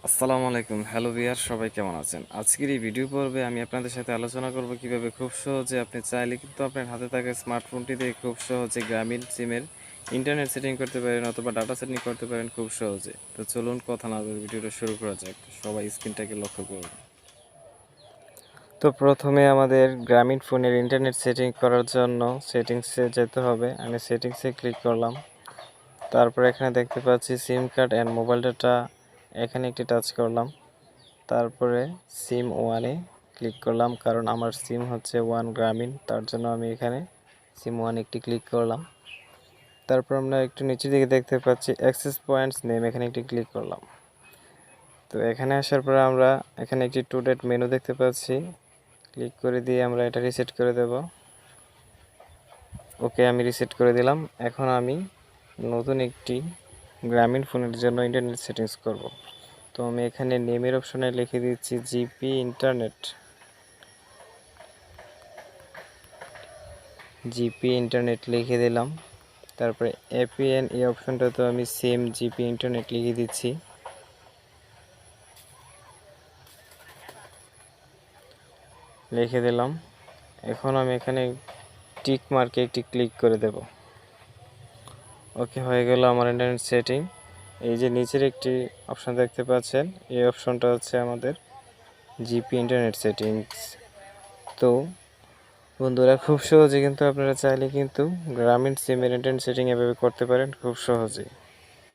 আসসালামু আলাইকুম, hello viewer, সবাই কেমন আছেন? আজকের এই ভিডিও পর্বে আমি আপনাদের সাথে আলোচনা করব কিভাবে খুব সহজে আপনি চাইলে কিন্তু আপনার হাতে থাকা স্মার্টফোনটি দিয়ে খুব সহজে গ্রামীণ সিমের ইন্টারনেট সেটিং করতে পারেন অথবা ডাটা সেটিং করতে পারেন খুব সহজে। তো চলুন কথা না বলে ভিডিওটা শুরু করা যাক। সবাই স্ক্রিনটাকে লক্ষ্য করুন। তো প্রথমে আমাদের গ্রামীণ ফোনের ইন্টারনেট সেটিং করার জন্য সেটিংসে যেতে হবে। আমি সেটিংসে ক্লিক করলাম। তারপর এখানে দেখতে পাচ্ছি সিম কার্ড অ্যান্ড মোবাইল ডাটা, এখানে একটি টাচ করলাম। তারপরে সিম ওয়ানে ক্লিক করলাম, কারণ আমার সিম হচ্ছে ওয়ান গ্রামীণ, তার জন্য আমি এখানে সিম ওয়ান একটি ক্লিক করলাম। তারপর আমরা একটু নিচের দিকে দেখতে পাচ্ছি অ্যাক্সেস পয়েন্টস নেম, এখানে একটি ক্লিক করলাম। তো এখানে আসার পরে আমরা এখানে একটি টু ডেট মেনু দেখতে পাচ্ছি, ক্লিক করে দিয়ে আমরা এটা রিসেট করে দেব। ওকে, আমি রিসেট করে দিলাম। এখন আমি নতুন একটি গ্রামীণ ফোনের জন্য ইন্টারনেট সেটিংস করব। তো আমি এখানে নেমের অপশনে লিখে দিচ্ছি জিপি ইন্টারনেট লিখে দিলাম। তারপরে এপিএন এই অপশনটা তো আমি সেম জিপি ইন্টারনেট লিখে দিচ্ছি। লিখে দিলাম। এখন আমি এখানে টিক মার্কে একটি ক্লিক করে দেব। ওকে, হয়ে গেল আমার ইন্টারনেট সেটিং। এই যে নিচের একটি অপশন দেখতে পাচ্ছেন, এই অপশনটা হচ্ছে আমাদের জিপি ইন্টারনেট সেটিংস। তো বন্ধুরা, খুব সহজে কিন্তু আপনারা চাইলে কিন্তু গ্রামীণ সিমের ইন্টারনেট সেটিং এভাবে করতে পারেন খুব সহজে।